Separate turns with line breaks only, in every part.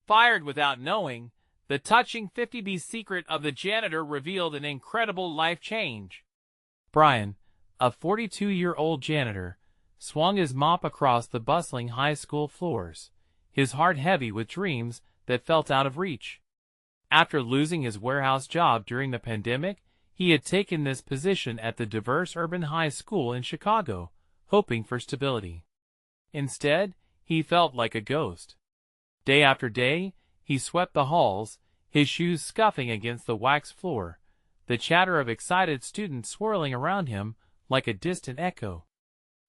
Fired without knowing, the touching 50B secret of the janitor revealed an incredible life change. Brian, a 42-year-old janitor, swung his mop across the bustling high school floors, his heart heavy with dreams that felt out of reach. After losing his warehouse job during the pandemic, he had taken this position at the diverse urban high school in Chicago, hoping for stability. Instead, he felt like a ghost. Day after day, he swept the halls, his shoes scuffing against the waxed floor, the chatter of excited students swirling around him like a distant echo.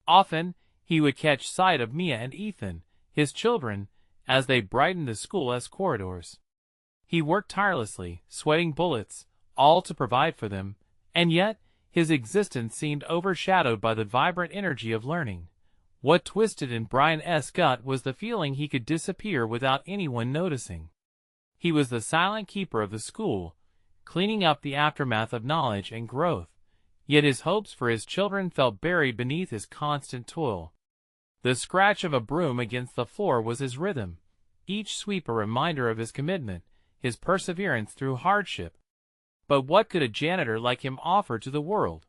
Often, he would catch sight of Mia and Ethan, his children, as they brightened the school's corridors. He worked tirelessly, sweating bullets, all to provide for them, and yet his existence seemed overshadowed by the vibrant energy of learning. What twisted in Brian's gut was the feeling he could disappear without anyone noticing. He was the silent keeper of the school, cleaning up the aftermath of knowledge and growth, yet his hopes for his children felt buried beneath his constant toil. The scratch of a broom against the floor was his rhythm, each sweep a reminder of his commitment, his perseverance through hardship. But what could a janitor like him offer to the world?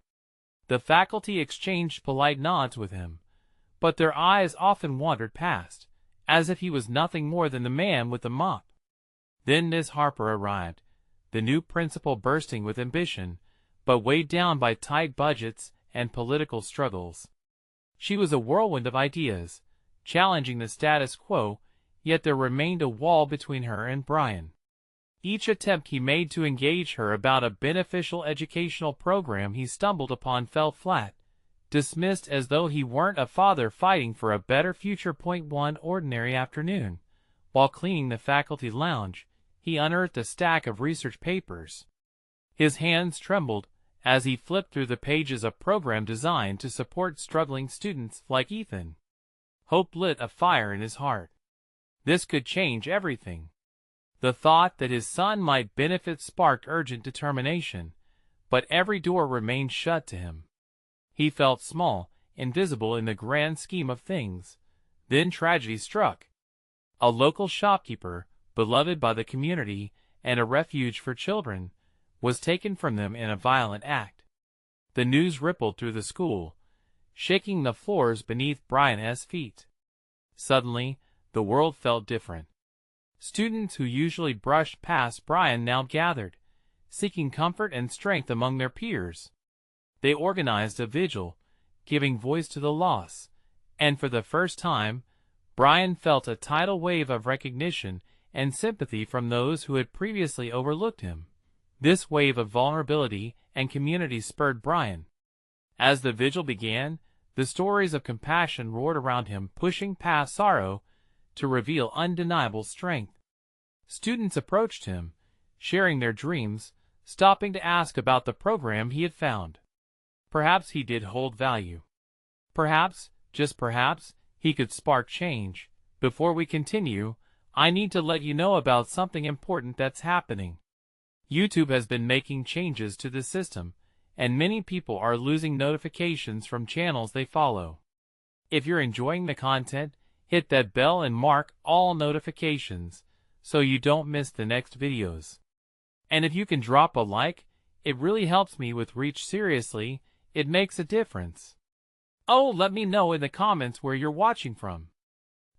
The faculty exchanged polite nods with him, but their eyes often wandered past, as if he was nothing more than the man with the mop. Then Miss Harper arrived, the new principal bursting with ambition, but weighed down by tight budgets and political struggles. She was a whirlwind of ideas, challenging the status quo, yet there remained a wall between her and Brian. Each attempt he made to engage her about a beneficial educational program he stumbled upon fell flat, dismissed as though he weren't a father fighting for a better future. One ordinary afternoon, while cleaning the faculty lounge, he unearthed a stack of research papers. His hands trembled as he flipped through the pages of program designed to support struggling students like Ethan. Hope lit a fire in his heart. This could change everything. The thought that his son might benefit sparked urgent determination, but every door remained shut to him. He felt small, invisible in the grand scheme of things. Then tragedy struck. A local shopkeeper, beloved by the community and a refuge for children, was taken from them in a violent act. The news rippled through the school, shaking the floors beneath Brian's feet. Suddenly, the world felt different. Students who usually brushed past Brian now gathered, seeking comfort and strength among their peers. They organized a vigil, giving voice to the loss, and for the first time, Brian felt a tidal wave of recognition and sympathy from those who had previously overlooked him. This wave of vulnerability and community spurred Brian. As the vigil began, the stories of compassion roared around him, pushing past sorrow to reveal undeniable strength. Students approached him, sharing their dreams, stopping to ask about the program he had found. Perhaps he did hold value. Perhaps, just perhaps, he could spark change. Before we continue, I need to let you know about something important that's happening. YouTube has been making changes to the system, and many people are losing notifications from channels they follow. If you're enjoying the content, hit that bell and mark all notifications so you don't miss the next videos. And if you can drop a like, it really helps me with reach. Seriously, it makes a difference. Oh, let me know in the comments where you're watching from.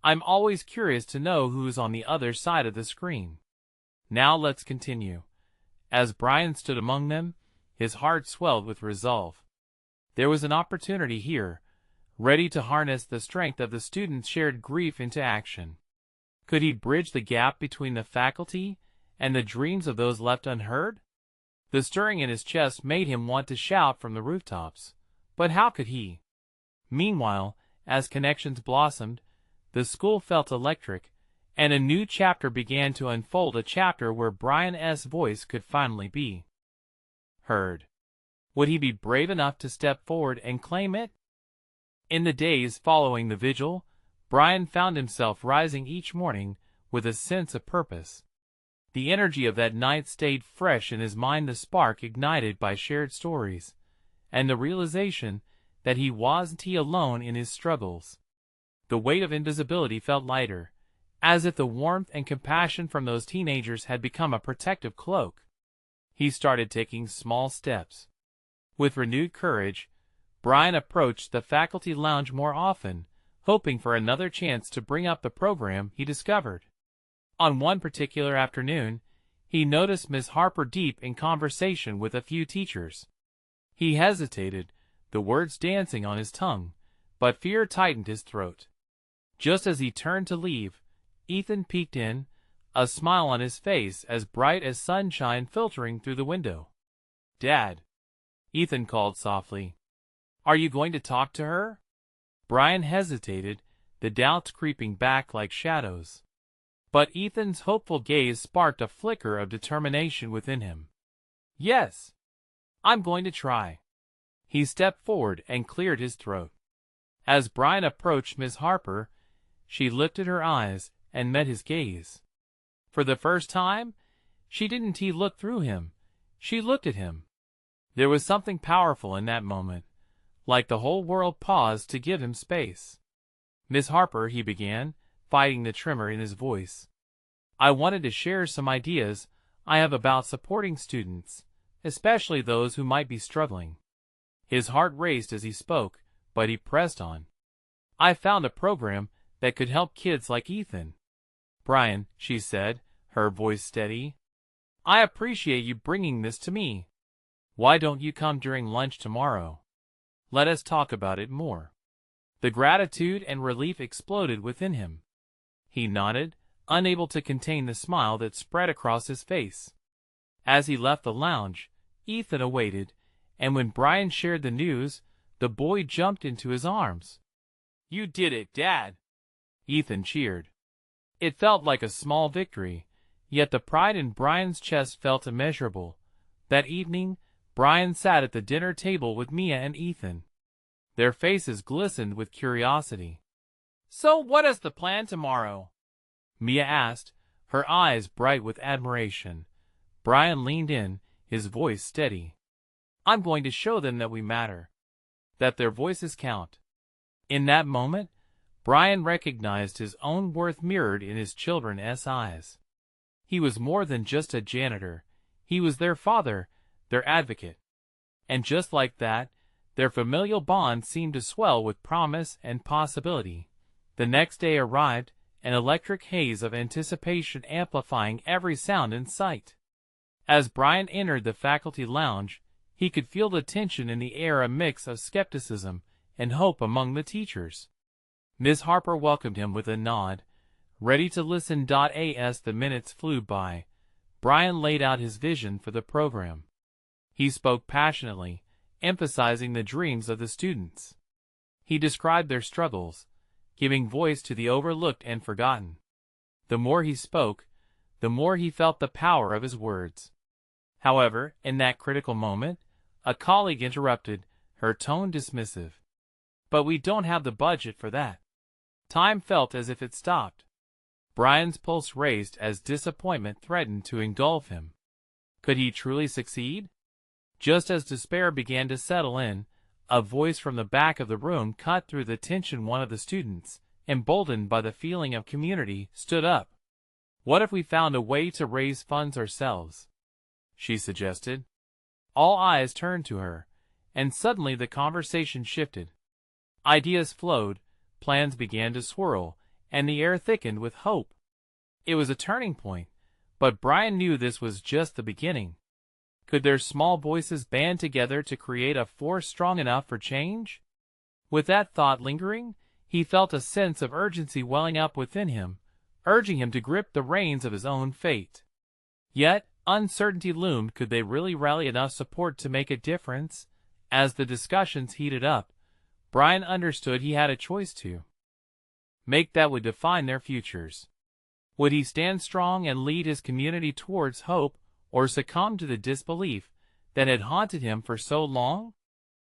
I'm always curious to know who's on the other side of the screen. Now let's continue. As Brian stood among them, his heart swelled with resolve. There was an opportunity here, ready to harness the strength of the students' shared grief into action. Could he bridge the gap between the faculty and the dreams of those left unheard? The stirring in his chest made him want to shout from the rooftops, but how could he? Meanwhile, as connections blossomed, the school felt electric, and a new chapter began to unfold, a chapter where Brian's voice could finally be heard. Would he be brave enough to step forward and claim it? In the days following the vigil, Brian found himself rising each morning with a sense of purpose. The energy of that night stayed fresh in his mind, the spark ignited by shared stories, and the realization that he wasn't alone in his struggles. The weight of invisibility felt lighter, as if the warmth and compassion from those teenagers had become a protective cloak. He started taking small steps. With renewed courage, Brian approached the faculty lounge more often, hoping for another chance to bring up the program he discovered. On one particular afternoon, he noticed Miss Harper deep in conversation with a few teachers. He hesitated, the words dancing on his tongue, but fear tightened his throat. Just as he turned to leave, Ethan peeked in, a smile on his face as bright as sunshine filtering through the window. "Dad," Ethan called softly. "Are you going to talk to her?" Brian hesitated, the doubts creeping back like shadows. But Ethan's hopeful gaze sparked a flicker of determination within him. "Yes, I'm going to try." He stepped forward and cleared his throat. As Brian approached Miss Harper, she lifted her eyes and met his gaze. For the first time, she didn't look through him, she looked at him. There was something powerful in that moment, like the whole world paused to give him space. "Miss Harper," he began, fighting the tremor in his voice, "I wanted to share some ideas I have about supporting students, especially those who might be struggling." His heart raced as he spoke, but he pressed on. "I found a program that could help kids like Ethan." "Brian," she said, her voice steady, "I appreciate you bringing this to me. Why don't you come during lunch tomorrow? Let us talk about it more." The gratitude and relief exploded within him. He nodded, unable to contain the smile that spread across his face. As he left the lounge, Ethan awaited, and when Brian shared the news, the boy jumped into his arms. "You did it, Dad!" Ethan cheered. It felt like a small victory, yet the pride in Brian's chest felt immeasurable. That evening, Brian sat at the dinner table with Mia and Ethan. Their faces glistened with curiosity. "So what is the plan tomorrow?" Mia asked, her eyes bright with admiration. Brian leaned in, his voice steady. "I'm going to show them that we matter, that their voices count." In that moment, Brian recognized his own worth mirrored in his children's eyes. He was more than just a janitor. He was their father, their advocate. And just like that, their familial bond seemed to swell with promise and possibility. The next day arrived, an electric haze of anticipation amplifying every sound in sight. As Brian entered the faculty lounge, he could feel the tension in the air, a mix of skepticism and hope among the teachers. Miss Harper welcomed him with a nod, ready to listen. As the minutes flew by, Brian laid out his vision for the program. He spoke passionately, emphasizing the dreams of the students. He described their struggles, giving voice to the overlooked and forgotten. The more he spoke, the more he felt the power of his words. However, in that critical moment, a colleague interrupted, her tone dismissive. "But we don't have the budget for that." Time felt as if it stopped. Brian's pulse raced as disappointment threatened to engulf him. Could he truly succeed? Just as despair began to settle in, a voice from the back of the room cut through the tension. One of the students, emboldened by the feeling of community, stood up. "What if we found a way to raise funds ourselves?" she suggested. All eyes turned to her, and suddenly the conversation shifted. Ideas flowed, plans began to swirl, and the air thickened with hope. It was a turning point, but Brian knew this was just the beginning. Could their small voices band together to create a force strong enough for change? With that thought lingering, he felt a sense of urgency welling up within him, urging him to grip the reins of his own fate. Yet, uncertainty loomed. Could they really rally enough support to make a difference? As the discussions heated up, Brian understood he had a choice to make that would define their futures. Would he stand strong and lead his community towards hope, or succumb to the disbelief that had haunted him for so long?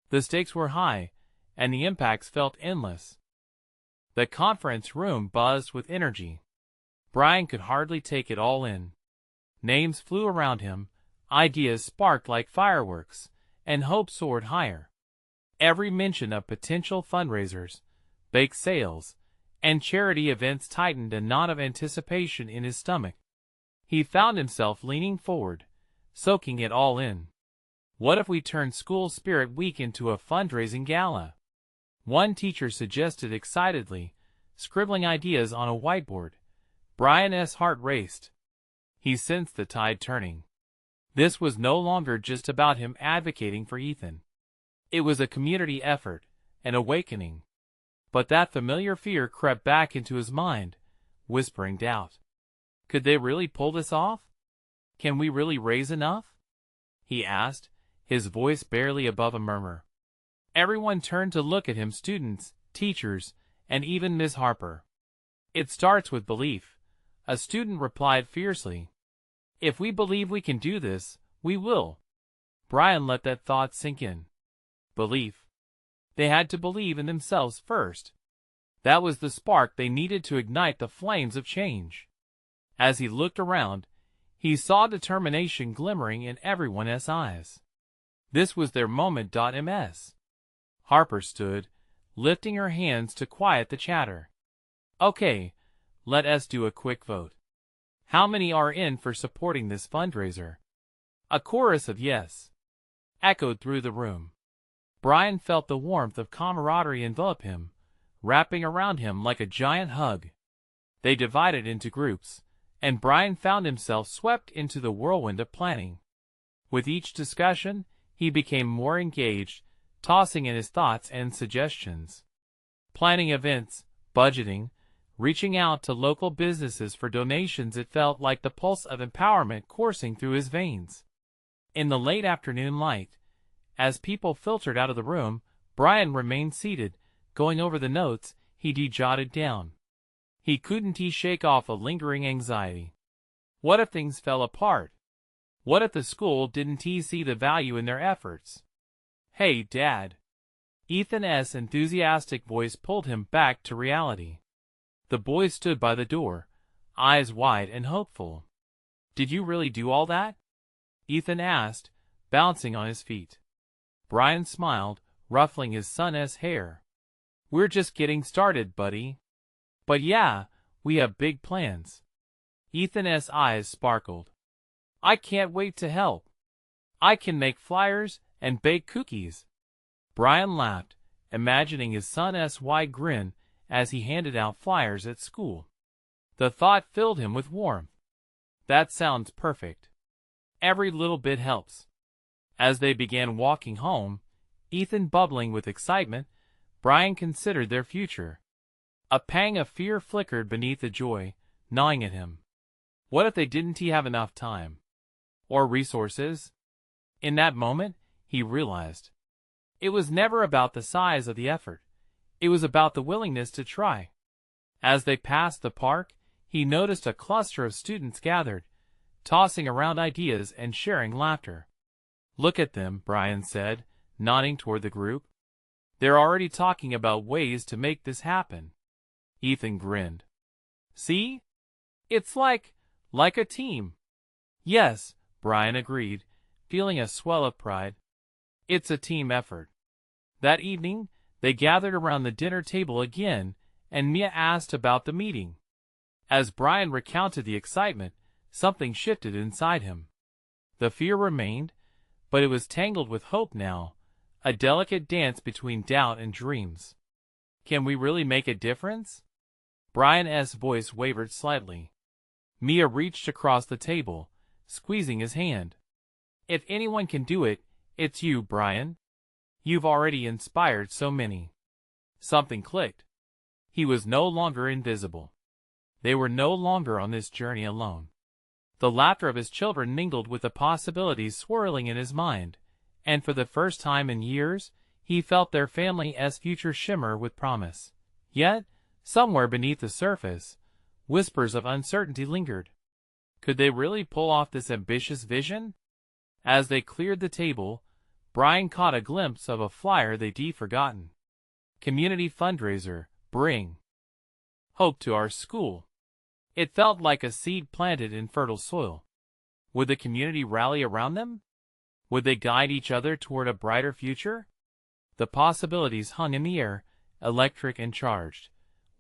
The stakes were high, and the impacts felt endless. The conference room buzzed with energy. Brian could hardly take it all in. Names flew around him, ideas sparked like fireworks, and hope soared higher. Every mention of potential fundraisers, bake sales, and charity events tightened a knot of anticipation in his stomach. He found himself leaning forward, soaking it all in. What if we turned School Spirit Week into a fundraising gala? One teacher suggested excitedly, scribbling ideas on a whiteboard. Brian's heart raced. He sensed the tide turning. This was no longer just about him advocating for Ethan. It was a community effort, an awakening. But that familiar fear crept back into his mind, whispering doubt. Could they really pull this off? Can we really raise enough? He asked, his voice barely above a murmur. Everyone turned to look at him, students, teachers, and even Miss Harper. It starts with belief, a student replied fiercely. If we believe we can do this, we will. Brian let that thought sink in. Belief. They had to believe in themselves first. That was the spark they needed to ignite the flames of change. As he looked around, he saw determination glimmering in everyone's eyes. This was their moment. Ms. Harper stood, lifting her hands to quiet the chatter. Okay, let us do a quick vote. How many are in for supporting this fundraiser? A chorus of yes echoed through the room. Brian felt the warmth of camaraderie envelop him, wrapping around him like a giant hug. They divided into groups, and Brian found himself swept into the whirlwind of planning. With each discussion, he became more engaged, tossing in his thoughts and suggestions. Planning events, budgeting, reaching out to local businesses for donations, it felt like the pulse of empowerment coursing through his veins. In the late afternoon light, as people filtered out of the room, Brian remained seated, going over the notes he'd jotted down. He couldn't shake off a lingering anxiety. What if things fell apart? What if the school didn't see the value in their efforts? Hey, Dad. Ethan's enthusiastic voice pulled him back to reality. The boy stood by the door, eyes wide and hopeful. Did you really do all that? Ethan asked, bouncing on his feet. Brian smiled, ruffling his son's hair. We're just getting started, buddy. But yeah, we have big plans. Ethan's eyes sparkled. I can't wait to help. I can make flyers and bake cookies. Brian laughed, imagining his son's wide grin as he handed out flyers at school. The thought filled him with warmth. That sounds perfect. Every little bit helps. As they began walking home, Ethan bubbling with excitement, Brian considered their future. A pang of fear flickered beneath the joy, gnawing at him. What if they didn't have enough time? Or resources? In that moment, he realized. It was never about the size of the effort. It was about the willingness to try. As they passed the park, he noticed a cluster of students gathered, tossing around ideas and sharing laughter. Look at them, Brian said, nodding toward the group. They're already talking about ways to make this happen. Ethan grinned. See? It's like a team. Yes, Brian agreed, feeling a swell of pride. It's a team effort. That evening, they gathered around the dinner table again, and Mia asked about the meeting. As Brian recounted the excitement, something shifted inside him. The fear remained, but it was tangled with hope now, a delicate dance between doubt and dreams. Can we really make a difference? Brian's voice wavered slightly. Mia reached across the table, squeezing his hand. If anyone can do it, it's you, Brian. You've already inspired so many. Something clicked. He was no longer invisible. They were no longer on this journey alone. The laughter of his children mingled with the possibilities swirling in his mind, and for the first time in years, he felt their family's future shimmer with promise. Yet, somewhere beneath the surface, whispers of uncertainty lingered. Could they really pull off this ambitious vision? As they cleared the table, Brian caught a glimpse of a flyer they'd forgotten. Community fundraiser, bring hope to our school. It felt like a seed planted in fertile soil. Would the community rally around them? Would they guide each other toward a brighter future? The possibilities hung in the air, electric and charged,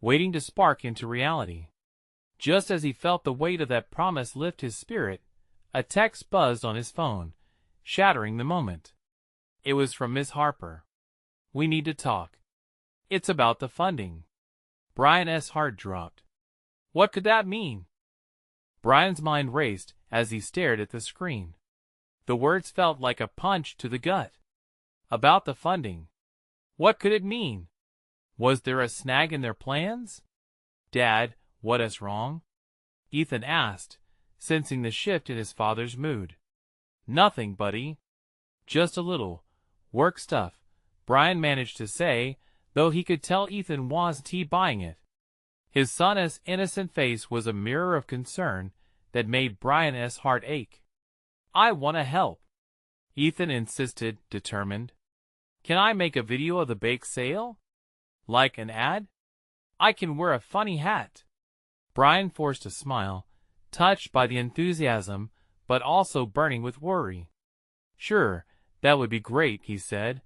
waiting to spark into reality. Just as he felt the weight of that promise lift his spirit, a text buzzed on his phone, shattering the moment. It was from Miss Harper. "We need to talk. It's about the funding." Brian's heart dropped. What could that mean? Brian's mind raced as he stared at the screen. The words felt like a punch to the gut. About the funding. What could it mean? Was there a snag in their plans? "Dad, what is wrong?" Ethan asked, sensing the shift in his father's mood. "Nothing, buddy. Just a little work stuff," Brian managed to say, though he could tell Ethan wasn't buying it. His son's innocent face was a mirror of concern that made Brian's heart ache. "I want to help," Ethan insisted, determined. "Can I make a video of the bake sale? Like an ad? I can wear a funny hat." Brian forced a smile, touched by the enthusiasm, but also burning with worry. "Sure, that would be great," he said,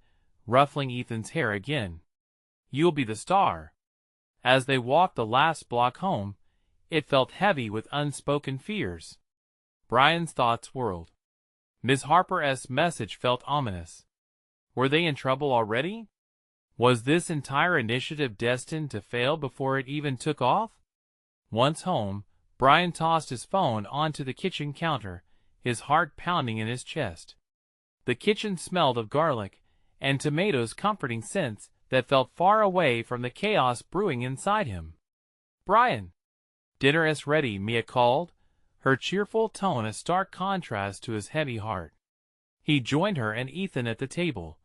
ruffling Ethan's hair again. "You'll be the star." As they walked the last block home, it felt heavy with unspoken fears. Brian's thoughts whirled. Miss Harper's message felt ominous. Were they in trouble already? Was this entire initiative destined to fail before it even took off? Once home, Brian tossed his phone onto the kitchen counter, his heart pounding in his chest. The kitchen smelled of garlic and tomatoes, comforting scents that felt far away from the chaos brewing inside him. "Brian, dinner is ready," Mia called, her cheerful tone a stark contrast to his heavy heart. He joined her and Ethan at the table,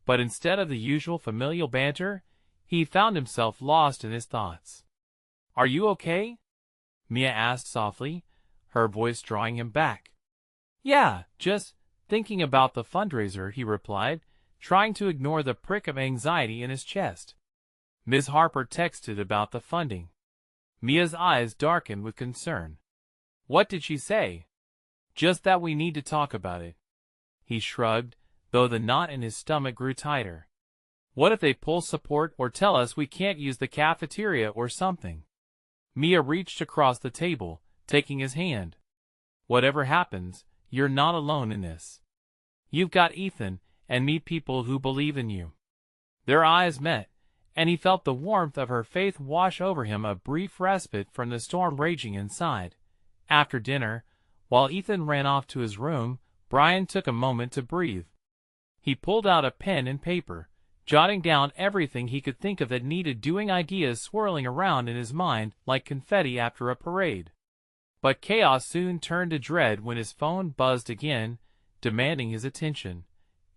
but instead of the usual familial banter, he found himself lost in his thoughts. "Are you okay?" Mia asked softly, her voice drawing him back. "Yeah, just thinking about the fundraiser," he replied, trying to ignore the prick of anxiety in his chest. Ms. Harper texted about the funding. Mia's eyes darkened with concern. "What did she say?" "Just that we need to talk about it." He shrugged, though the knot in his stomach grew tighter. "What if they pull support or tell us we can't use the cafeteria or something?" Mia reached across the table, taking his hand. "Whatever happens, you're not alone in this. You've got Ethan and me, people who believe in you." Their eyes met, and he felt the warmth of her faith wash over him, a brief respite from the storm raging inside. After dinner, while Ethan ran off to his room, Brian took a moment to breathe. He pulled out a pen and paper, jotting down everything he could think of that needed doing, ideas swirling around in his mind like confetti after a parade. But chaos soon turned to dread when his phone buzzed again, demanding his attention.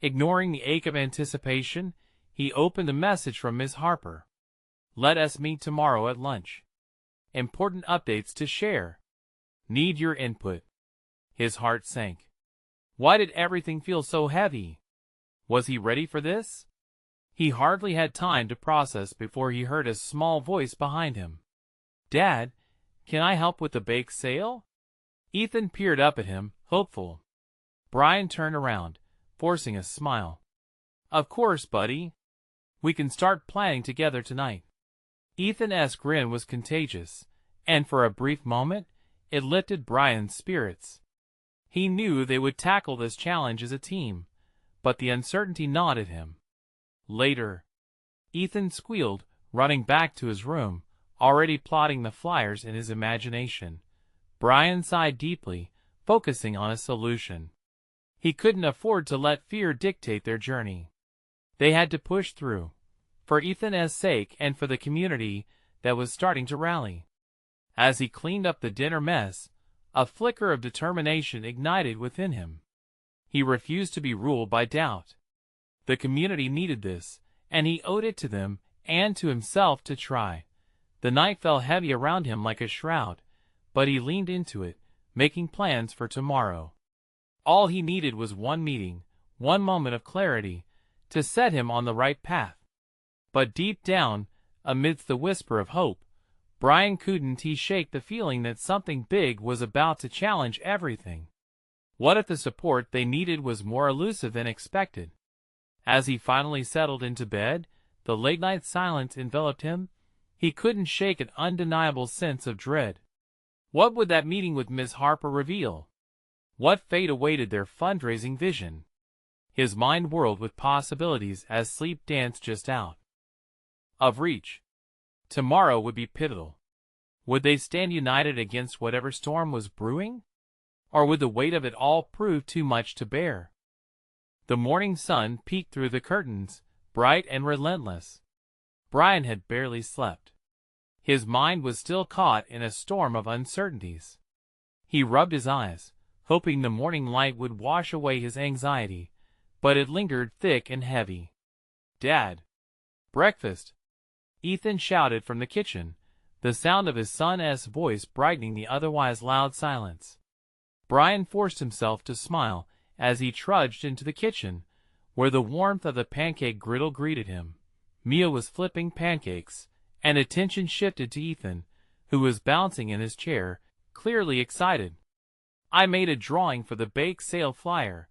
Ignoring the ache of anticipation, he opened a message from Miss Harper. "Let us meet tomorrow at lunch. Important updates to share. Need your input." His heart sank. Why did everything feel so heavy? Was he ready for this? He hardly had time to process before he heard a small voice behind him. "Dad, can I help with the bake sale?" Ethan peered up at him, hopeful. Brian turned around, forcing a smile. "Of course, buddy. We can start planning together tonight." Ethan's grin was contagious, and for a brief moment, it lifted Brian's spirits. He knew they would tackle this challenge as a team, but the uncertainty gnawed at him. Later, Ethan squealed, running back to his room, already plotting the flyers in his imagination. Brian sighed deeply, focusing on a solution. He couldn't afford to let fear dictate their journey. They had to push through, for Ethan's sake and for the community that was starting to rally. As he cleaned up the dinner mess, a flicker of determination ignited within him. He refused to be ruled by doubt. The community needed this, and he owed it to them and to himself to try. The night fell heavy around him like a shroud, but he leaned into it, making plans for tomorrow. All he needed was one meeting, one moment of clarity, to set him on the right path. But deep down, amidst the whisper of hope, Brian couldn't shake the feeling that something big was about to challenge everything. What if the support they needed was more elusive than expected? As he finally settled into bed, the late-night silence enveloped him, He couldn't shake an undeniable sense of dread. What would that meeting with Miss Harper reveal? What fate awaited their fundraising vision? His mind whirled with possibilities as sleep danced just out of reach. Tomorrow would be pivotal. Would they stand united against whatever storm was brewing? Or would the weight of it all prove too much to bear? The morning sun peeked through the curtains, bright and relentless. Brian had barely slept. His mind was still caught in a storm of uncertainties. He rubbed his eyes, hoping the morning light would wash away his anxiety, but it lingered thick and heavy. "Dad! Breakfast!" Ethan shouted from the kitchen, the sound of his son's voice brightening the otherwise loud silence. Brian forced himself to smile as he trudged into the kitchen, where the warmth of the pancake griddle greeted him. Mia was flipping pancakes, and attention shifted to Ethan, who was bouncing in his chair, clearly excited. "I made a drawing for the bake sale flyer,"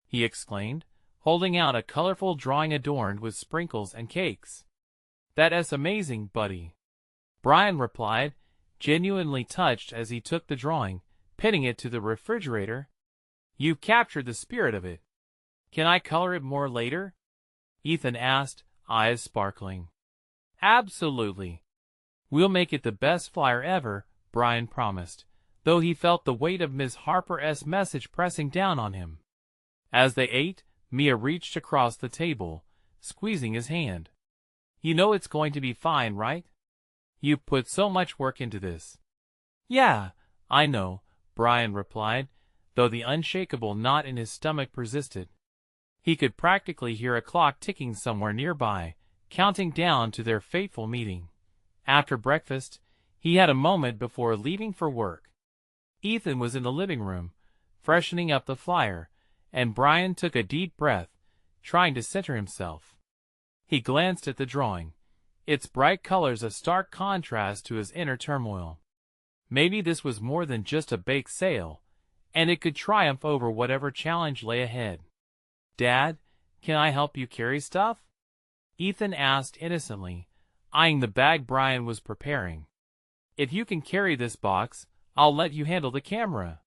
he exclaimed, holding out a colorful drawing adorned with sprinkles and cakes. "That's amazing, buddy," Brian replied, genuinely touched as he took the drawing, pinning it to the refrigerator. "You've captured the spirit of it. Can I color it more later?" Ethan asked, eyes sparkling. "Absolutely. We'll make it the best flyer ever," Brian promised, though he felt the weight of Miss Harper's message pressing down on him. As they ate, Mia reached across the table, squeezing his hand. "You know it's going to be fine, right? You've put so much work into this." "Yeah, I know," Brian replied, though the unshakable knot in his stomach persisted. He could practically hear a clock ticking somewhere nearby, counting down to their fateful meeting. After breakfast, he had a moment before leaving for work. Ethan was in the living room, freshening up the flyer, and Brian took a deep breath, trying to center himself. He glanced at the drawing, its bright colors a stark contrast to his inner turmoil. Maybe this was more than just a bake sale, and it could triumph over whatever challenge lay ahead. "Dad, can I help you carry stuff?" Ethan asked innocently, eyeing the bag Brian was preparing. "If you can carry this box, I'll let you handle the camera,"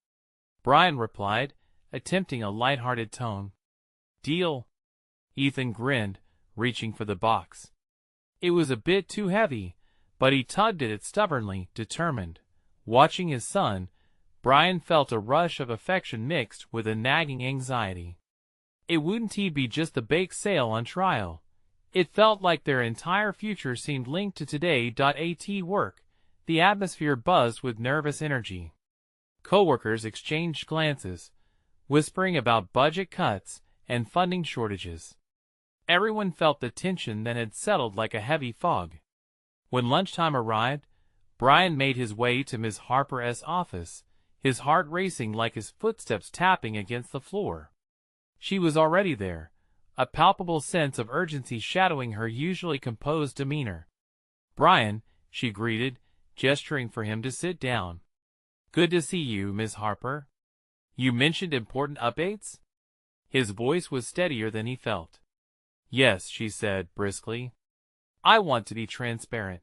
Brian replied, attempting a light-hearted tone. "Deal." Ethan grinned, reaching for the box. It was a bit too heavy, but he tugged at it stubbornly, determined. Watching his son, Brian felt a rush of affection mixed with a nagging anxiety. It wouldn't he be just the bake sale on trial? It felt like their entire future seemed linked to today.at work. The atmosphere buzzed with nervous energy. Coworkers exchanged glances, whispering about budget cuts and funding shortages. Everyone felt the tension that had settled like a heavy fog. When lunchtime arrived, Brian made his way to Miss Harper's office, his heart racing like his footsteps tapping against the floor. She was already there, a palpable sense of urgency shadowing her usually composed demeanor. "Brian," she greeted, gesturing for him to sit down. "Good to see you, Miss Harper. You mentioned important updates?" His voice was steadier than he felt. "Yes," she said briskly. "I want to be transparent.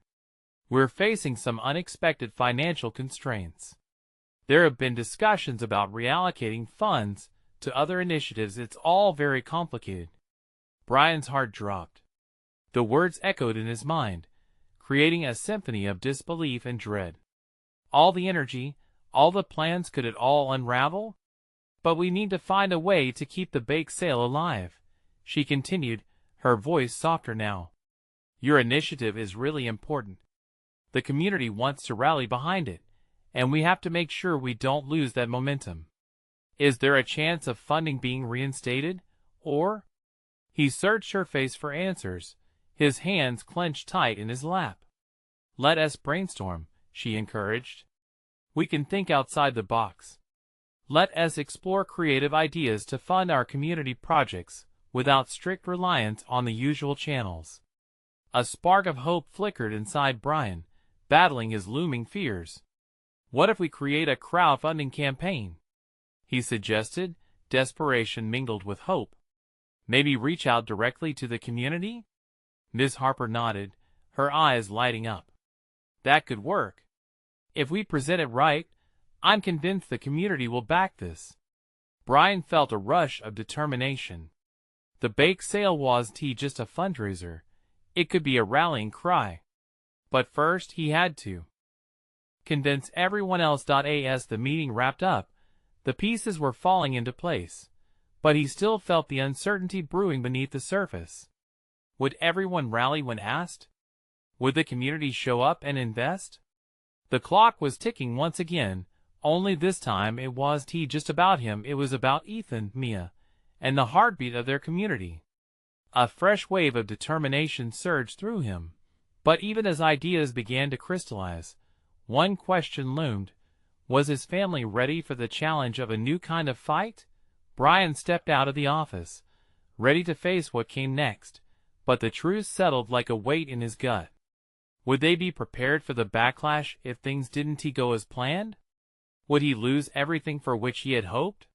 We're facing some unexpected financial constraints. There have been discussions about reallocating funds to other initiatives. It's all very complicated." Brian's heart dropped. The words echoed in his mind, creating a symphony of disbelief and dread. All the energy, all the plans, could it all unravel? "But we need to find a way to keep the bake sale alive," she continued, her voice softer now. "Your initiative is really important. The community wants to rally behind it, and we have to make sure we don't lose that momentum. Is there a chance of funding being reinstated, or?" He searched her face for answers, his hands clenched tight in his lap. "Let us brainstorm," she encouraged. "We can think outside the box. Let us explore creative ideas to fund our community projects without strict reliance on the usual channels." A spark of hope flickered inside Brian, battling his looming fears. "What if we create a crowdfunding campaign?" he suggested, desperation mingled with hope. "Maybe reach out directly to the community?" Miss Harper nodded, her eyes lighting up. That could work. If we present it right, I'm convinced the community will back this. Brian felt a rush of determination. The bake sale wasn't just a fundraiser. It could be a rallying cry. But first he had to convince everyone else. As the meeting wrapped up, the pieces were falling into place, but he still felt the uncertainty brewing beneath the surface. Would everyone rally when asked? Would the community show up and invest? The clock was ticking once again, only this time it wasn't just about him, it was about Ethan, Mia, and the heartbeat of their community. A fresh wave of determination surged through him, but even as ideas began to crystallize, one question loomed. Was his family ready for the challenge of a new kind of fight? Brian stepped out of the office, ready to face what came next, but the truth settled like a weight in his gut. Would they be prepared for the backlash if things didn't go as planned? Would he lose everything for which he had hoped?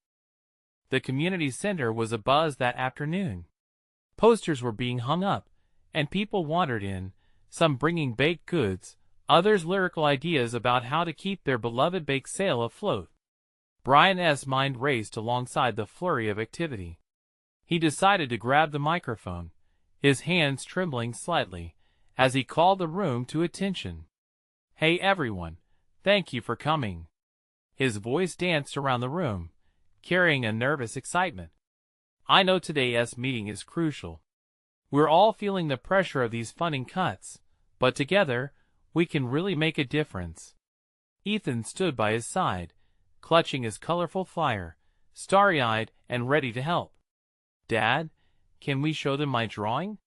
The community center was abuzz that afternoon. Posters were being hung up, and people wandered in, some bringing baked goods, others lyrical ideas about how to keep their beloved bake sale afloat. Brian's mind raced alongside the flurry of activity. He decided to grab the microphone, his hands trembling slightly, as he called the room to attention. "Hey everyone, thank you for coming." His voice danced around the room, carrying a nervous excitement. "I know today's meeting is crucial. We're all feeling the pressure of these funding cuts, but together, we can really make a difference." Ethan stood by his side, clutching his colorful flyer, starry-eyed and ready to help. "Dad, can we show them my drawing?"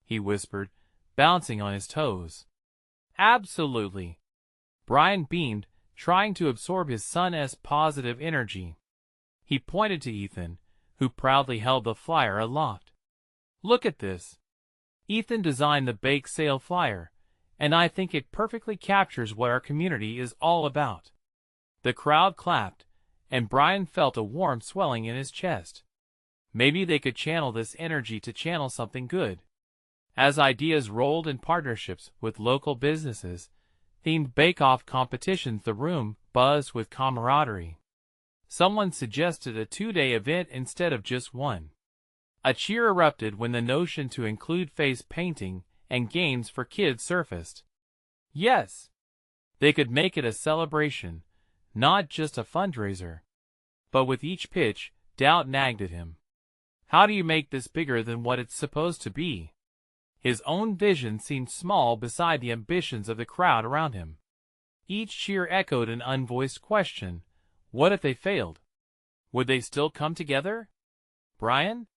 he whispered, bouncing on his toes. "Absolutely." Brian beamed, trying to absorb his son's positive energy. He pointed to Ethan, who proudly held the flyer aloft. "Look at this. Ethan designed the bake sale flyer, and I think it perfectly captures what our community is all about." The crowd clapped, and Brian felt a warm swelling in his chest. Maybe they could channel this energy to channel something good. As ideas rolled in partnerships with local businesses, themed bake-off competitions, the room buzzed with camaraderie. Someone suggested a 2-day event instead of just one. A cheer erupted when the notion to include face painting and games for kids surfaced. Yes, they could make it a celebration, not just a fundraiser. But with each pitch, doubt nagged at him. How do you make this bigger than what it's supposed to be? His own vision seemed small beside the ambitions of the crowd around him. Each cheer echoed an unvoiced question. What if they failed? Would they still come together? "Brian?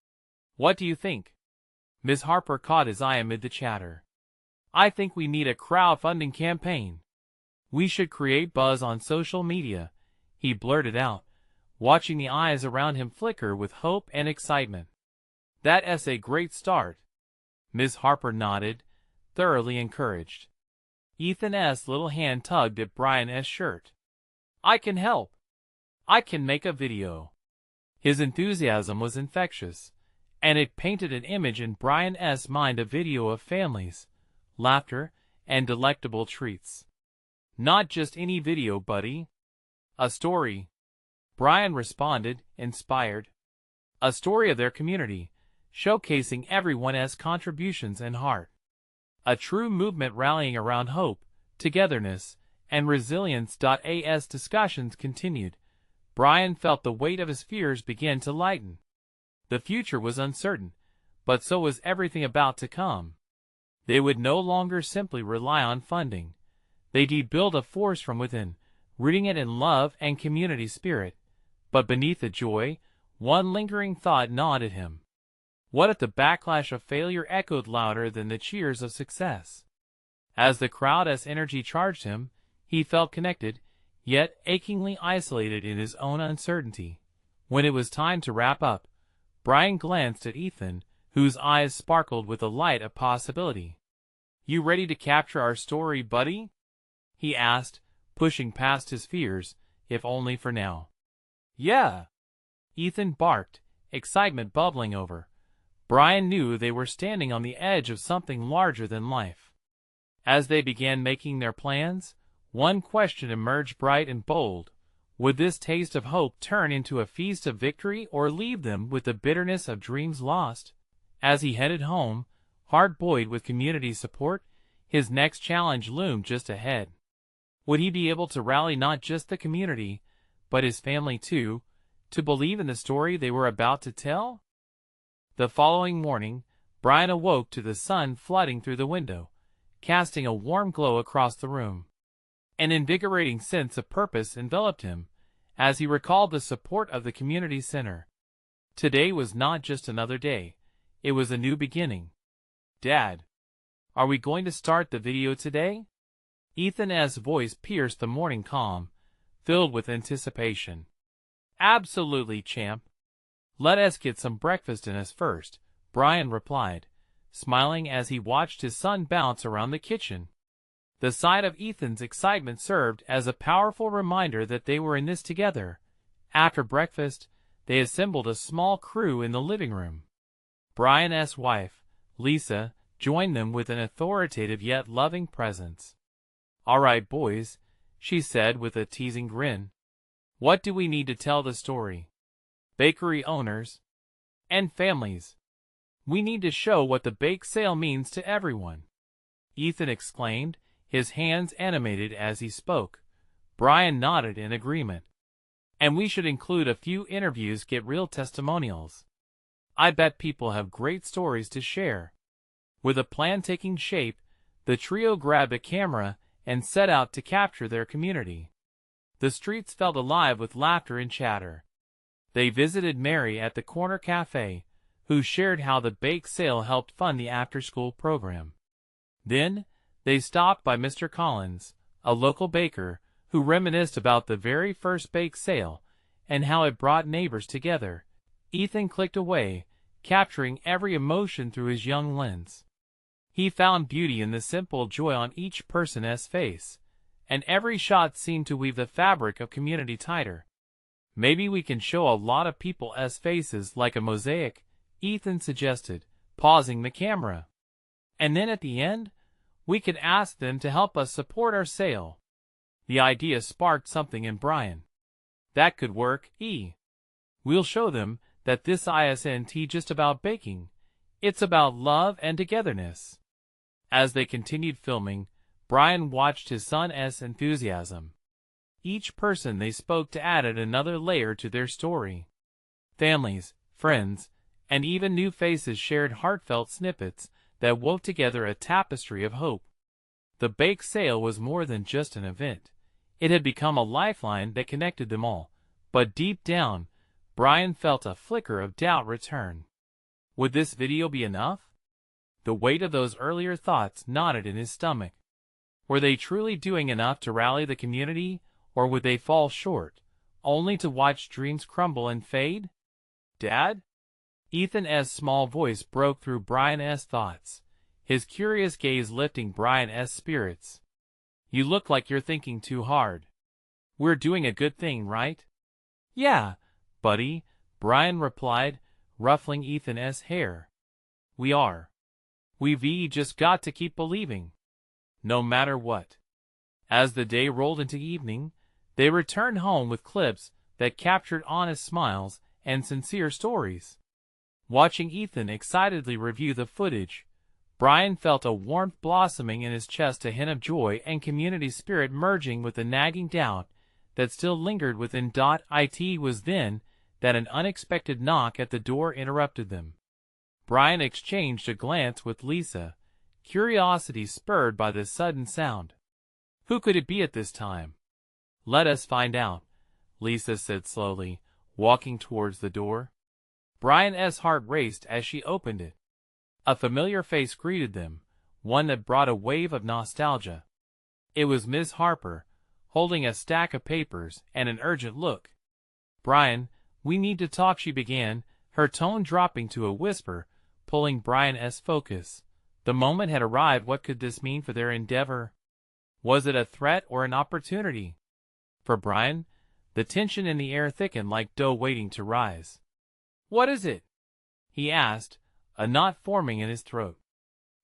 What do you think?" Ms. Harper caught his eye amid the chatter. "I think we need a crowdfunding campaign. We should create buzz on social media," he blurted out, watching the eyes around him flicker with hope and excitement. "That's a great start." Ms. Harper nodded, thoroughly encouraged. Ethan's little hand tugged at Brian's shirt. "I can help. I can make a video." His enthusiasm was infectious, and it painted an image in Brian's mind, a video of families, laughter, and delectable treats. "Not just any video, buddy. A story." Brian responded, inspired. A story of their community, showcasing everyone's contributions and heart. A true movement rallying around hope, togetherness, and resilience. As discussions continued, Brian felt the weight of his fears begin to lighten. The future was uncertain, but so was everything about to come. They would no longer simply rely on funding. They'd build a force from within, rooting it in love and community spirit. But beneath the joy, one lingering thought gnawed at him. What if the backlash of failure echoed louder than the cheers of success? As the crowd's energy charged him, he felt connected, yet achingly isolated in his own uncertainty. When it was time to wrap up, Brian glanced at Ethan, whose eyes sparkled with the light of possibility. "You ready to capture our story, buddy?" he asked, pushing past his fears, if only for now. "Yeah," Ethan barked, excitement bubbling over. Brian knew they were standing on the edge of something larger than life. As they began making their plans, one question emerged bright and bold. Would this taste of hope turn into a feast of victory or leave them with the bitterness of dreams lost? As he headed home, heart buoyed with community support, his next challenge loomed just ahead. Would he be able to rally not just the community, but his family too, to believe in the story they were about to tell? The following morning, Brian awoke to the sun flooding through the window, casting a warm glow across the room. An invigorating sense of purpose enveloped him, as he recalled the support of the community center. Today was not just another day, it was a new beginning. "Dad, are we going to start the video today?" Ethan's voice pierced the morning calm, filled with anticipation. "Absolutely, champ. Let us get some breakfast in us first," Brian replied, smiling as he watched his son bounce around the kitchen. The sight of Ethan's excitement served as a powerful reminder that they were in this together. After breakfast, they assembled a small crew in the living room. Brian's wife, Lisa, joined them with an authoritative yet loving presence. "All right, boys," she said with a teasing grin. "What do we need to tell the story? Bakery owners and families. We need to show what the bake sale means to everyone," Ethan exclaimed, his hands animated as he spoke. Brian nodded in agreement. "And we should include a few interviews, get real testimonials. I bet people have great stories to share." With a plan taking shape, the trio grabbed a camera and set out to capture their community. The streets felt alive with laughter and chatter. They visited Mary at the corner cafe, who shared how the bake sale helped fund the after-school program. Then, they stopped by Mr. Collins, a local baker, who reminisced about the very first bake sale and how it brought neighbors together. Ethan clicked away, capturing every emotion through his young lens. He found beauty in the simple joy on each person's face, and every shot seemed to weave the fabric of community tighter. "Maybe we can show a lot of people's faces like a mosaic," Ethan suggested, pausing the camera. "And then at the end, we could ask them to help us support our sale." The idea sparked something in Brian. "That could work, We'll show them that this isn't just about baking. It's about love and togetherness." As they continued filming, Brian watched his son's enthusiasm. Each person they spoke to added another layer to their story. Families, friends, and even new faces shared heartfelt snippets that wove together a tapestry of hope. The bake sale was more than just an event. It had become a lifeline that connected them all. But deep down, Brian felt a flicker of doubt return. Would this video be enough? The weight of those earlier thoughts knotted in his stomach. Were they truly doing enough to rally the community, or would they fall short, only to watch dreams crumble and fade? "Dad?" Ethan's small voice broke through Brian's thoughts, his curious gaze lifting Brian's spirits. "You look like you're thinking too hard. We're doing a good thing, right?" "Yeah, buddy," Brian replied, ruffling Ethan's hair. "We are. We've just got to keep believing, no matter what." As the day rolled into evening, they returned home with clips that captured honest smiles and sincere stories. Watching Ethan excitedly review the footage, Brian felt a warmth blossoming in his chest, a hint of joy and community spirit merging with the nagging doubt that still lingered within. It was then that an unexpected knock at the door interrupted them. Brian exchanged a glance with Lisa, curiosity spurred by the sudden sound. Who could it be at this time? "Let us find out," Lisa said slowly, walking towards the door. Brian's heart raced as she opened it. A familiar face greeted them, one that brought a wave of nostalgia. It was Miss Harper, holding a stack of papers and an urgent look. "Brian, we need to talk," she began, her tone dropping to a whisper, pulling Brian's focus. The moment had arrived. What could this mean for their endeavor? Was it a threat or an opportunity? For Brian, the tension in the air thickened like dough waiting to rise. "What is it?" he asked, a knot forming in his throat.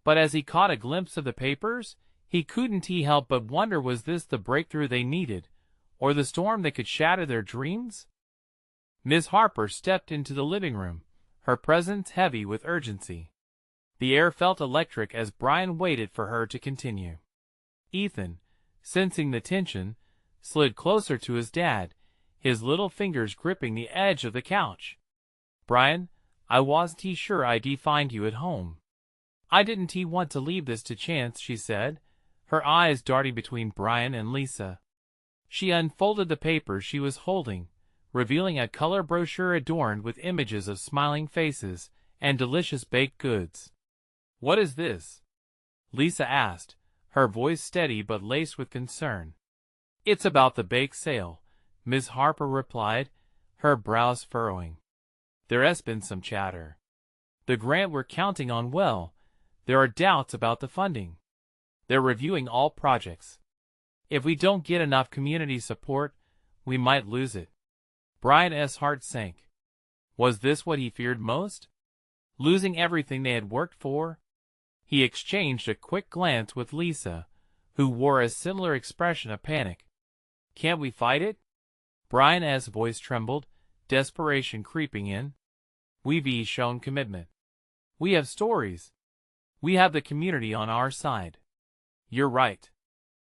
But as he caught a glimpse of the papers, He couldn't help but wonder, was this the breakthrough they needed, or the storm that could shatter their dreams? Miss Harper stepped into the living room, her presence heavy with urgency. The air felt electric as Brian waited for her to continue. Ethan, sensing the tension, slid closer to his dad, his little fingers gripping the edge of the couch. "Brian, I wasn't sure I'd find you at home. I didn't want to leave this to chance," she said, her eyes darting between Brian and Lisa. She unfolded the paper she was holding, revealing a color brochure adorned with images of smiling faces and delicious baked goods. "What is this?" Lisa asked, her voice steady but laced with concern. "It's about the bake sale," Miss Harper replied, her brows furrowing. "There's been some chatter. The grant we're counting on, well, there are doubts about the funding. They're reviewing all projects. If we don't get enough community support, we might lose it." Brian's heart sank. Was this what he feared most? Losing everything they had worked for? He exchanged a quick glance with Lisa, who wore a similar expression of panic. "Can't we fight it?" Brian's voice trembled, desperation creeping in. "We've shown commitment. We have stories. We have the community on our side." "You're right.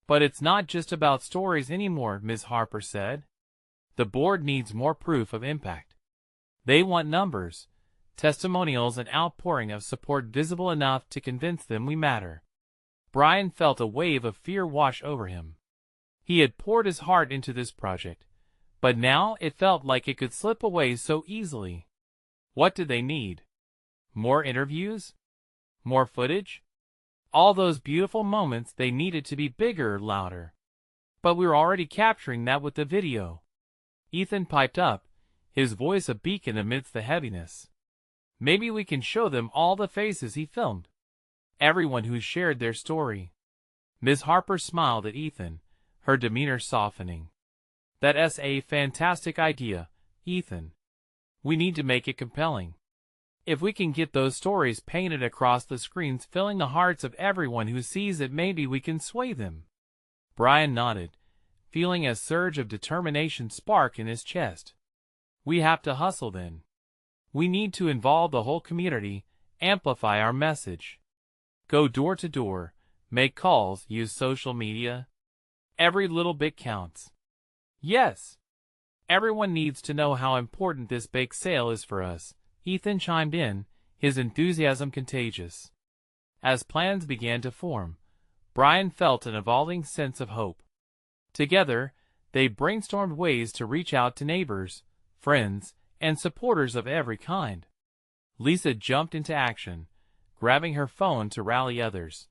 But it's not just about stories anymore," Ms. Harper said. "The board needs more proof of impact. They want numbers, testimonials, and outpouring of support visible enough to convince them we matter." Brian felt a wave of fear wash over him. He had poured his heart into this project, but now it felt like it could slip away so easily. What did they need? More interviews? More footage? All those beautiful moments, they needed to be bigger, louder. "But we were already capturing that with the video," Ethan piped up, his voice a beacon amidst the heaviness. "Maybe we can show them all the faces he filmed. Everyone who shared their story." Miss Harper smiled at Ethan, her demeanor softening. "That's a fantastic idea, Ethan. We need to make it compelling. If we can get those stories painted across the screens, filling the hearts of everyone who sees it, maybe we can sway them." Brian nodded, feeling a surge of determination spark in his chest. "We have to hustle then. We need to involve the whole community, amplify our message. Go door to door, make calls, use social media. Every little bit counts." "Yes. Everyone needs to know how important this bake sale is for us," Ethan chimed in, his enthusiasm contagious. As plans began to form, Brian felt an evolving sense of hope. Together, they brainstormed ways to reach out to neighbors, friends, and supporters of every kind. Lisa jumped into action, grabbing her phone to rally others.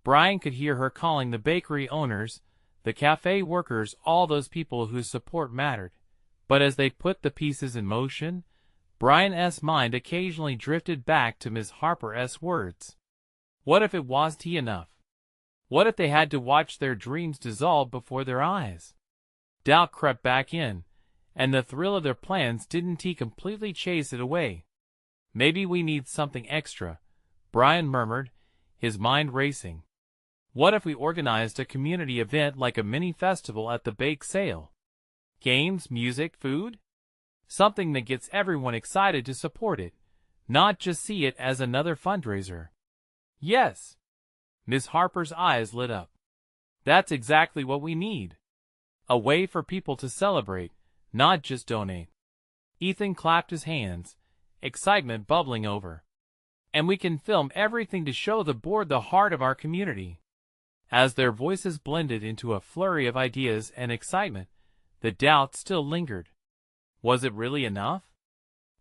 Brian could hear her calling the bakery owners, the cafe workers, all those people whose support mattered. But as they put the pieces in motion, Brian's mind occasionally drifted back to Miss Harper's words. What if it wasn't enough? What if they had to watch their dreams dissolve before their eyes? Doubt crept back in, and the thrill of their plans didn't completely chase it away. "Maybe we need something extra," Brian murmured, his mind racing. "What if we organized a community event like a mini festival at the bake sale? Games, music, food? Something that gets everyone excited to support it, not just see it as another fundraiser." "Yes." Miss Harper's eyes lit up. "That's exactly what we need. A way for people to celebrate, not just donate." Ethan clapped his hands, excitement bubbling over. "And we can film everything to show the board the heart of our community." As their voices blended into a flurry of ideas and excitement, the doubt still lingered. Was it really enough?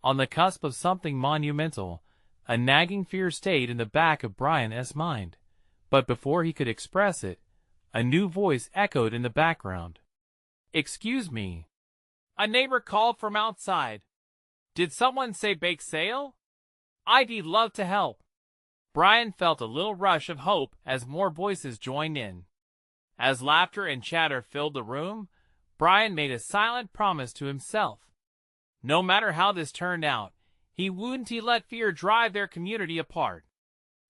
On the cusp of something monumental, a nagging fear stayed in the back of Brian's mind. But before he could express it, a new voice echoed in the background. "Excuse me." A neighbor called from outside. "Did someone say bake sale? I'd love to help." Brian felt a little rush of hope as more voices joined in. As laughter and chatter filled the room, Brian made a silent promise to himself. No matter how this turned out, he wouldn't let fear drive their community apart.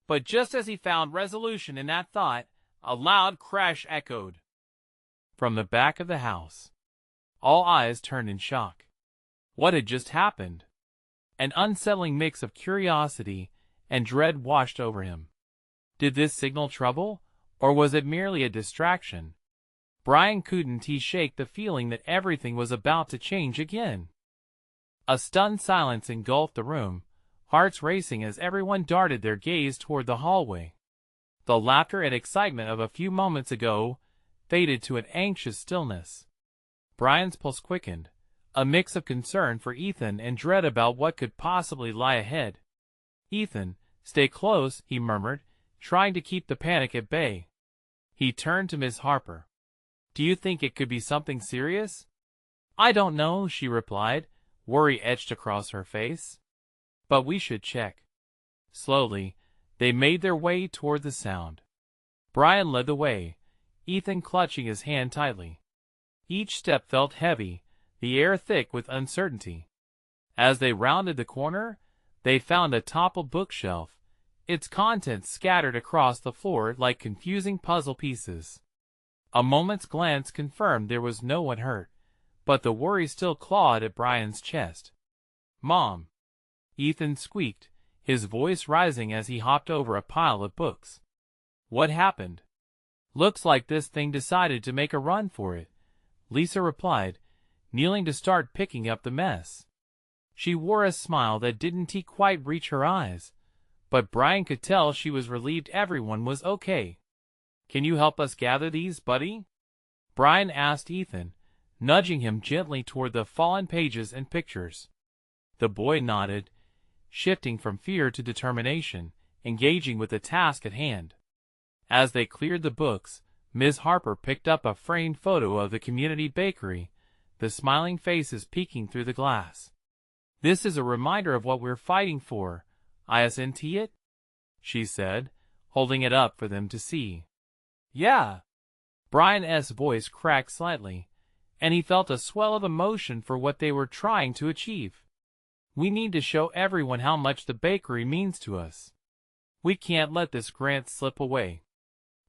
But just as he found resolution in that thought, A loud crash echoed from the back of the house. All eyes turned in shock. What had just happened? An unsettling mix of curiosity and dread washed over him. Did this signal trouble, or was it merely a distraction? Brian couldn't shake the feeling that everything was about to change again. A stunned silence engulfed the room, hearts racing as everyone darted their gaze toward the hallway. The laughter and excitement of a few moments ago faded to an anxious stillness. Brian's pulse quickened, a mix of concern for Ethan and dread about what could possibly lie ahead. "Ethan, stay close," he murmured, trying to keep the panic at bay. He turned to Miss Harper. "Do you think it could be something serious?" "I don't know," she replied, worry etched across her face. "But we should check." Slowly, they made their way toward the sound. Brian led the way, Ethan clutching his hand tightly. Each step felt heavy, the air thick with uncertainty. As they rounded the corner, they found a toppled bookshelf, its contents scattered across the floor like confusing puzzle pieces. A moment's glance confirmed there was no one hurt, but the worry still clawed at Brian's chest. "Mom," Ethan squeaked, his voice rising as he hopped over a pile of books. "What happened?" "Looks like this thing decided to make a run for it," Lisa replied, kneeling to start picking up the mess. She wore a smile that didn't quite reach her eyes, but Brian could tell she was relieved everyone was okay. "Can you help us gather these, buddy?" Brian asked Ethan, nudging him gently toward the fallen pages and pictures. The boy nodded, shifting from fear to determination, engaging with the task at hand. As they cleared the books, Ms. Harper picked up a framed photo of the community bakery, the smiling faces peeking through the glass. "This is a reminder of what we're fighting for, isn't it?" she said, holding it up for them to see. "Yeah." Brian's voice cracked slightly, and he felt a swell of emotion for what they were trying to achieve. "We need to show everyone how much the bakery means to us. We can't let this grant slip away."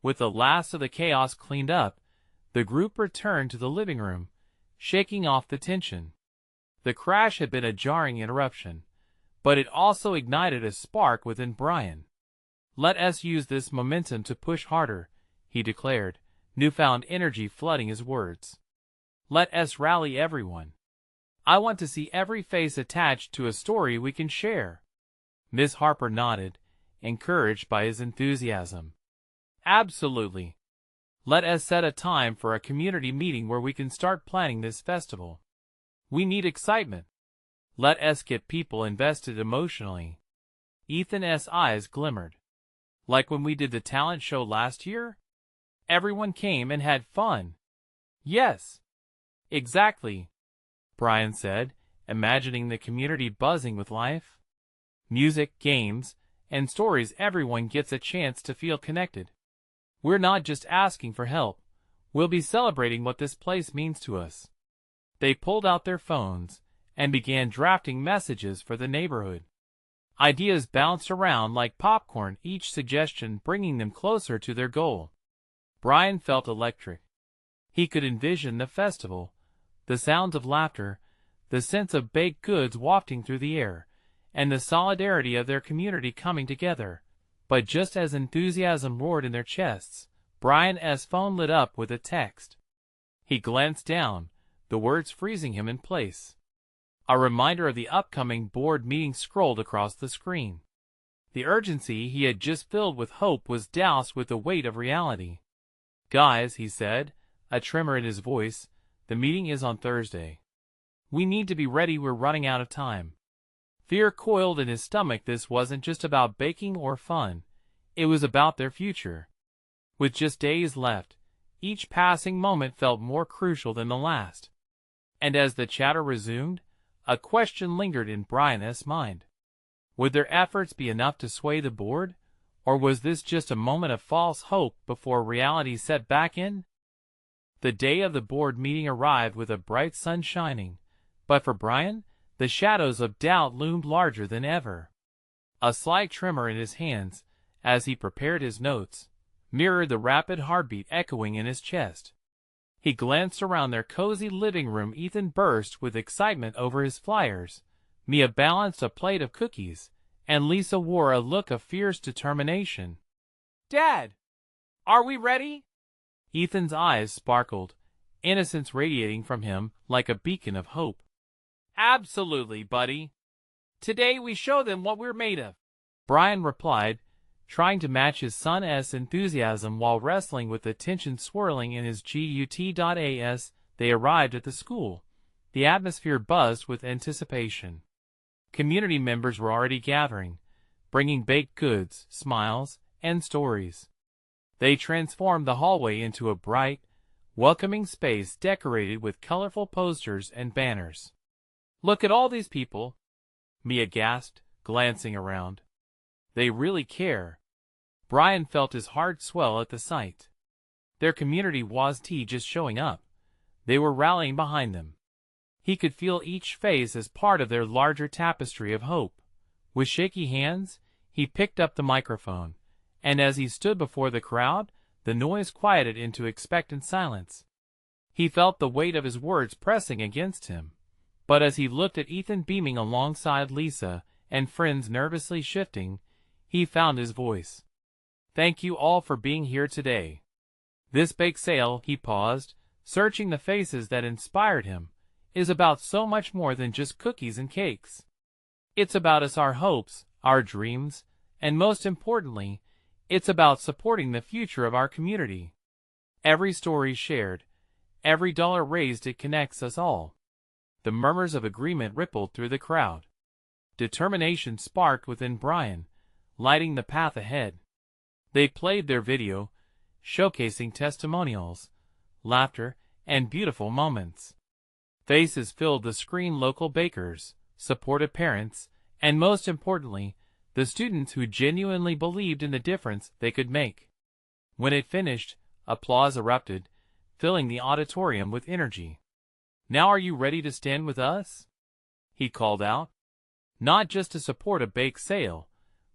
With the last of the chaos cleaned up, the group returned to the living room, shaking off the tension. The crash had been a jarring interruption, but it also ignited a spark within Brian. "Let us use this momentum to push harder," he declared, newfound energy flooding his words. "Let us rally everyone. I want to see every face attached to a story we can share." Miss Harper nodded, encouraged by his enthusiasm. "Absolutely. Let us set a time for a community meeting where we can start planning this festival. We need excitement. Let us get people invested emotionally." Ethan's eyes glimmered. "Like when we did the talent show last year? Everyone came and had fun." "Yes. Exactly," Brian said, imagining the community buzzing with life. "Music, games, and stories, everyone gets a chance to feel connected. We're not just asking for help, we'll be celebrating what this place means to us." They pulled out their phones and began drafting messages for the neighborhood. Ideas bounced around like popcorn, each suggestion bringing them closer to their goal. Brian felt electric. He could envision the festival, the sounds of laughter, the sense of baked goods wafting through the air, and the solidarity of their community coming together. But just as enthusiasm roared in their chests, Brian's phone lit up with a text. He glanced down, the words freezing him in place. A reminder of the upcoming board meeting scrolled across the screen. The urgency he had just filled with hope was doused with the weight of reality. "Guys," he said, a tremor in his voice, "the meeting is on Thursday. We need to be ready, we're running out of time." Fear coiled in his stomach. This wasn't just about baking or fun. It was about their future. With just days left, each passing moment felt more crucial than the last. And as the chatter resumed, a question lingered in Brian's mind. Would their efforts be enough to sway the board, or was this just a moment of false hope before reality set back in? The day of the board meeting arrived with a bright sun shining, but for Brian, the shadows of doubt loomed larger than ever. A slight tremor in his hands, as he prepared his notes, mirrored the rapid heartbeat echoing in his chest. He glanced around their cozy living room. Ethan burst with excitement over his flyers. Mia balanced a plate of cookies, and Lisa wore a look of fierce determination. "Dad, are we ready?" Ethan's eyes sparkled, innocence radiating from him like a beacon of hope. "Absolutely, buddy. Today we show them what we're made of," Brian replied, trying to match his son's enthusiasm while wrestling with the tension swirling in his gut. They arrived at the school. The atmosphere buzzed with anticipation. Community members were already gathering, bringing baked goods, smiles, and stories. They transformed the hallway into a bright, welcoming space decorated with colorful posters and banners. "Look at all these people," Mia gasped, glancing around. "They really care." Brian felt his heart swell at the sight. Their community wasn't just showing up. They were rallying behind them. He could feel each face as part of their larger tapestry of hope. With shaky hands, he picked up the microphone, and as he stood before the crowd, the noise quieted into expectant silence. He felt the weight of his words pressing against him. But as he looked at Ethan beaming alongside Lisa, and friends nervously shifting, he found his voice. "Thank you all for being here today. This bake sale," he paused, searching the faces that inspired him, "is about so much more than just cookies and cakes. It's about us, our hopes, our dreams, and most importantly, it's about supporting the future of our community. Every story shared, every dollar raised, it connects us all." The murmurs of agreement rippled through the crowd. Determination sparked within Brian, lighting the path ahead. They played their video, showcasing testimonials, laughter, and beautiful moments. Faces filled the screen: local bakers, supportive parents, and most importantly, the students who genuinely believed in the difference they could make. When it finished, applause erupted, filling the auditorium with energy. "Now are you ready to stand with us?" he called out. "Not just to support a bake sale,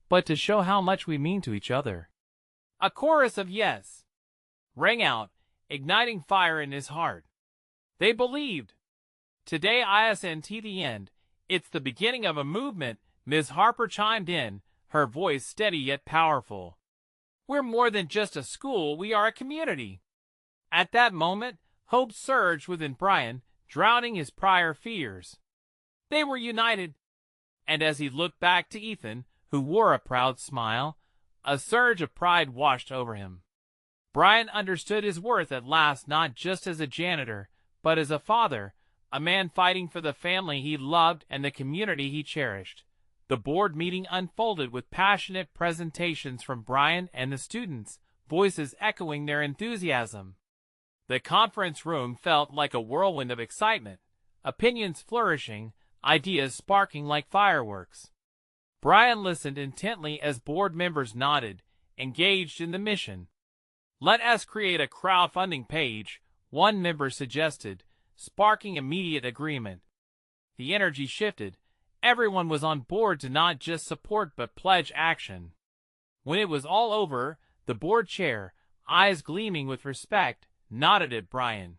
but to show how much we mean to each other." A chorus of yes rang out, igniting fire in his heart. They believed. "Today isn't the end, it's the beginning of a movement," Ms. Harper chimed in, her voice steady yet powerful. "We're more than just a school, we are a community." At that moment, hope surged within Brian, drowning his prior fears. They were united. And as he looked back to Ethan, who wore a proud smile, a surge of pride washed over him. Brian understood his worth at last, not just as a janitor, but as a father, a man fighting for the family he loved and the community he cherished. The board meeting unfolded with passionate presentations from Brian and the students, voices echoing their enthusiasm. The conference room felt like a whirlwind of excitement, opinions flourishing, ideas sparking like fireworks. Brian listened intently as board members nodded, engaged in the mission. "Let us create a crowdfunding page," one member suggested, sparking immediate agreement. The energy shifted. Everyone was on board to not just support but pledge action. When it was all over, the board chair, eyes gleaming with respect, nodded at Brian.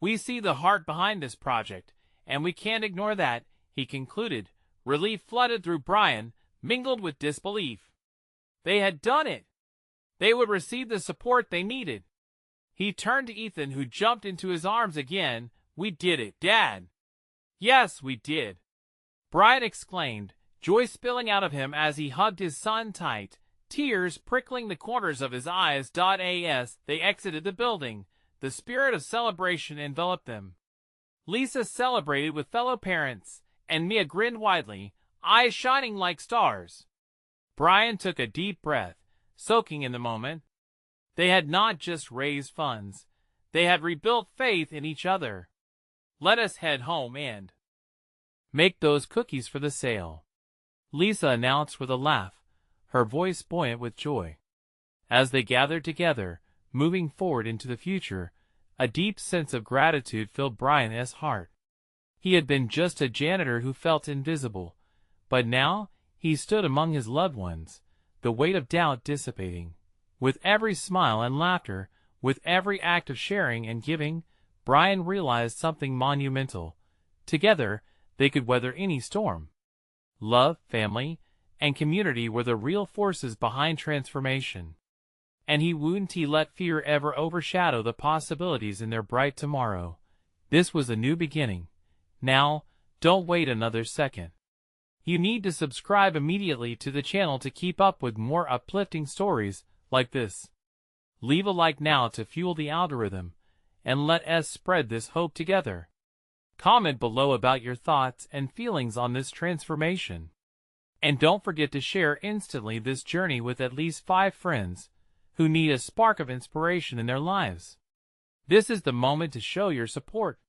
"We see the heart behind this project, and we can't ignore that," he concluded. Relief flooded through Brian, mingled with disbelief. They had done it. They would receive the support they needed. He turned to Ethan, who jumped into his arms again. "We did it, Dad." "Yes, we did," Brian exclaimed, joy spilling out of him as he hugged his son tight, tears prickling the corners of his eyes. As they exited the building, the spirit of celebration enveloped them. Lisa celebrated with fellow parents, and Mia grinned widely, eyes shining like stars. Brian took a deep breath, soaking in the moment. They had not just raised funds, they had rebuilt faith in each other. "Let us head home and make those cookies for the sale," Lisa announced with a laugh, her voice buoyant with joy. As they gathered together, moving forward into the future, a deep sense of gratitude filled Brian's heart. He had been just a janitor who felt invisible, but now he stood among his loved ones, the weight of doubt dissipating. With every smile and laughter, with every act of sharing and giving, Brian realized something monumental. Together, they could weather any storm. Love, family, and community were the real forces behind transformation. And he wouldn't let fear ever overshadow the possibilities in their bright tomorrow. This was a new beginning. Now, don't wait another second. You need to subscribe immediately to the channel to keep up with more uplifting stories like this. Leave a like now to fuel the algorithm, and let us spread this hope together. Comment below about your thoughts and feelings on this transformation. And don't forget to share instantly this journey with at least 5 friends who need a spark of inspiration in their lives. This is the moment to show your support.